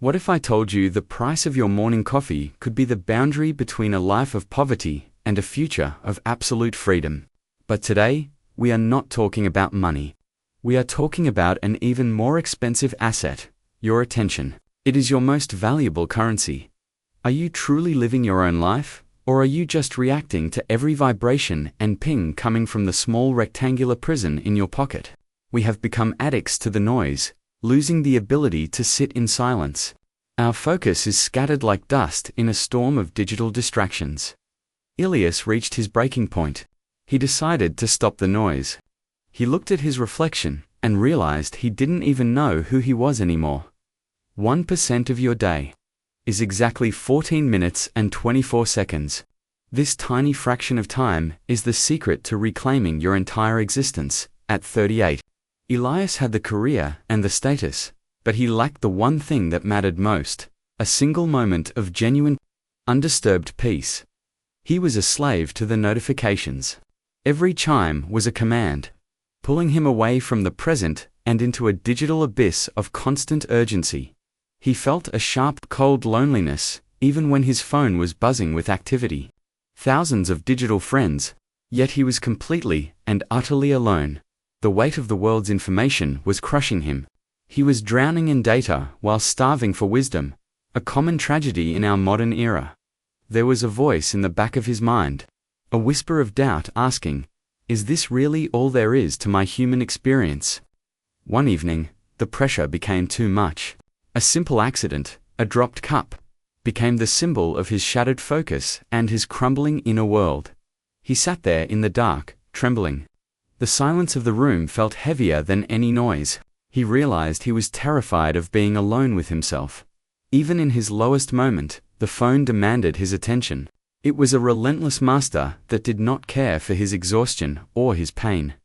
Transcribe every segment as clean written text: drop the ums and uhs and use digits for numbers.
What if I told you the price of your morning coffee could be the boundary between a life of poverty and a future of absolute freedom? But today, we are not talking about money. We are talking about an even more expensive asset, your attention. It is your most valuable currency. Are you truly living your own life, or are you just reacting to every vibration and ping coming from the small rectangular prison in your pocket? We have become addicts to the noise, losing the ability to sit in silence. Our focus is scattered like dust in a storm of digital distractions. Elias reached his breaking point. He decided to stop the noise. He looked at his reflection and realized he didn't even know who he was anymore. 1% of your day is exactly 14 minutes and 24 seconds. This tiny fraction of time is the secret to reclaiming your entire existence at 38. Elias had the career and the status, but he lacked the one thing that mattered most, a single moment of genuine, undisturbed peace. He was a slave to the notifications. Every chime was a command, pulling him away from the present and into a digital abyss of constant urgency. He felt a sharp, cold loneliness, even when his phone was buzzing with activity. Thousands of digital friends, yet he was completely and utterly alone. The weight of the world's information was crushing him. He was drowning in data while starving for wisdom, a common tragedy in our modern era. There was a voice in the back of his mind, a whisper of doubt asking, "Is this really all there is to my human experience?" One evening, the pressure became too much. A simple accident, a dropped cup, became the symbol of his shattered focus and his crumbling inner world. He sat there in the dark, trembling. The silence of the room felt heavier than any noise. He realized he was terrified of being alone with himself. Even in his lowest moment, the phone demanded his attention. It was a relentless master that did not care for his exhaustion or his pain.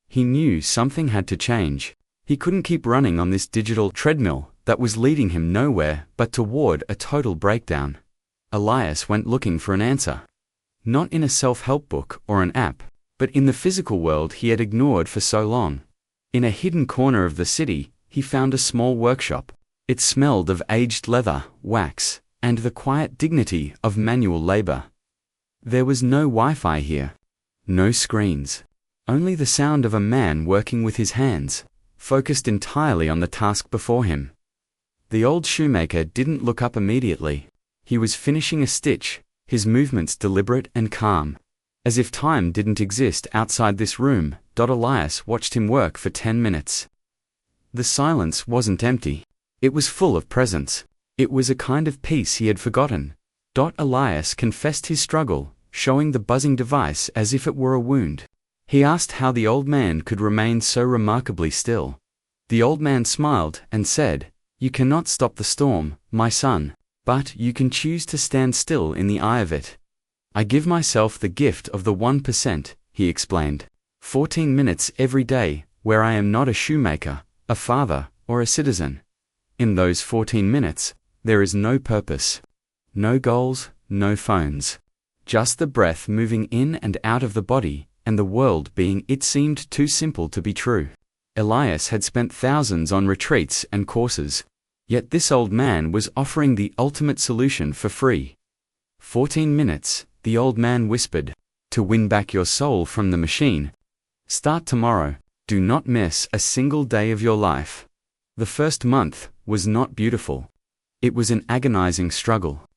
He knew something had to change. He couldn't keep running on this digital treadmill that was leading him nowhere but toward a total breakdown. Elias went looking for an answer. Not in a self-help book or an app, but in the physical world he had ignored for so long. In a hidden corner of the city, he found a small workshop. It smelled of aged leather, wax, and the quiet dignity of manual labor. There was no Wi-Fi here. No screens. Only the sound of a man working with his hands, focused entirely on the task before him. The old shoemaker didn't look up immediately. He was finishing a stitch, his movements deliberate and calm. As if time didn't exist outside this room, Elias watched him work for 10 minutes. The silence wasn't empty. It was full of presence. It was a kind of peace he had forgotten. Elias confessed his struggle, showing the buzzing device as if it were a wound. He asked how the old man could remain so remarkably still. The old man smiled and said, "You cannot stop the storm, my son, but you can choose to stand still in the eye of it." "I give myself the gift of the 1%, he explained. 14 minutes every day, where I am not a shoemaker, a father, or a citizen. In those 14 minutes, there is no purpose. No goals, no phones. Just the breath moving in and out of the body, and the world being it seemed too simple to be true." Elias had spent thousands on retreats and courses. Yet this old man was offering the ultimate solution for free. 14 minutes, the old man whispered, to win back your soul from the machine. Start tomorrow. Do not miss a single day of your life. The first month was not beautiful. It was an agonizing struggle.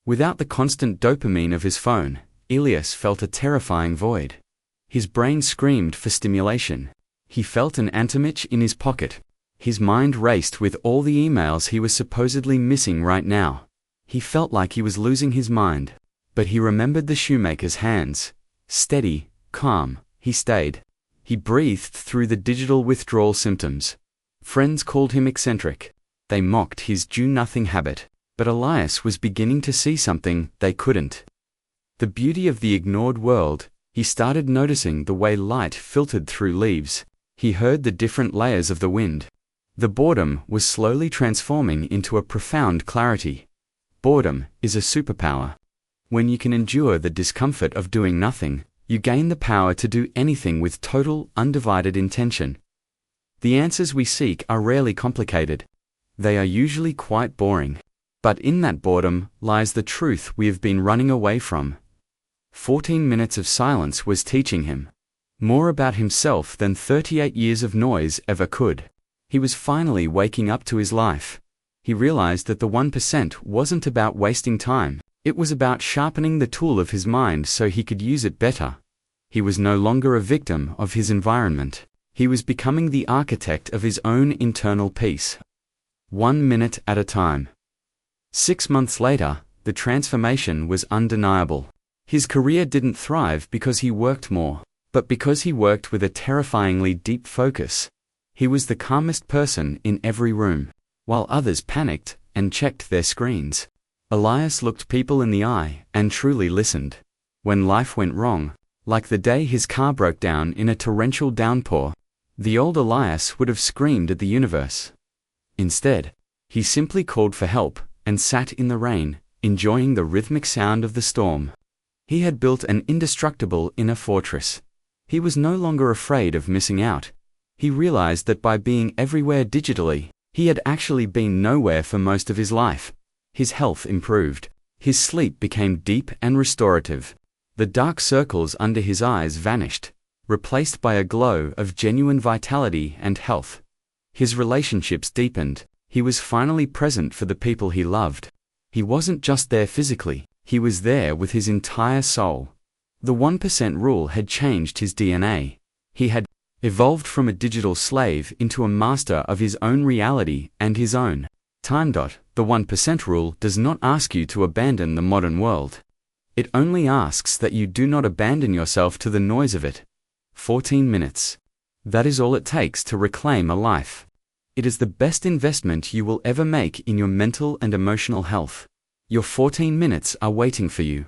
Without the constant dopamine of his phone, Elias felt a terrifying void. His brain screamed for stimulation. He felt an antimatch in his pocket. His mind raced with all the emails he was supposedly missing right now. He felt like he was losing his mind. But he remembered the shoemaker's hands. Steady, calm, he stayed. He breathed through the digital withdrawal symptoms. Friends called him eccentric. They mocked his do-nothing habit. But Elias was beginning to see something they couldn't. The beauty of the ignored world. He started noticing the way light filtered through leaves. He heard the different layers of the wind. The boredom was slowly transforming into a profound clarity. Boredom is a superpower. When you can endure the discomfort of doing nothing, you gain the power to do anything with total, undivided intention. The answers we seek are rarely complicated. They are usually quite boring. But in that boredom lies the truth we have been running away from. 14 minutes of silence was teaching him more about himself than 38 years of noise ever could. He was finally waking up to his life. He realized that the 1% wasn't about wasting time. It was about sharpening the tool of his mind so he could use it better. He was no longer a victim of his environment. He was becoming the architect of his own internal peace. 1 minute at a time. 6 months later, the transformation was undeniable. His career didn't thrive because he worked more, but because he worked with a terrifyingly deep focus. He was the calmest person in every room, while others panicked and checked their screens. Elias looked people in the eye and truly listened. When life went wrong, like the day his car broke down in a torrential downpour, the old Elias would have screamed at the universe. Instead, he simply called for help and sat in the rain, enjoying the rhythmic sound of the storm. He had built an indestructible inner fortress. He was no longer afraid of missing out. He realized that by being everywhere digitally, he had actually been nowhere for most of his life. His health improved. His sleep became deep and restorative. The dark circles under his eyes vanished, replaced by a glow of genuine vitality and health. His relationships deepened. He was finally present for the people he loved. He wasn't just there physically, he was there with his entire soul. The 1% rule had changed his DNA. He had evolved from a digital slave into a master of his own reality and his own time. The 1% rule does not ask you to abandon the modern world. It only asks that you do not abandon yourself to the noise of it. 14 minutes. That is all it takes to reclaim a life. It is the best investment you will ever make in your mental and emotional health. Your 14 minutes are waiting for you.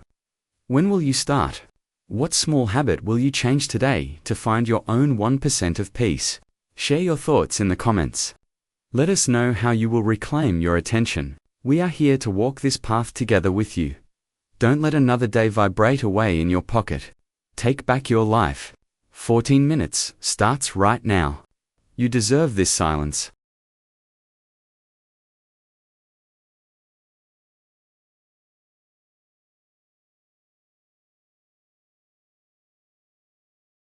When will you start? What small habit will you change today to find your own 1% of peace? Share your thoughts in the comments. Let us know how you will reclaim your attention. We are here to walk this path together with you. Don't let another day vibrate away in your pocket. Take back your life. 14 minutes starts right now. You deserve this silence.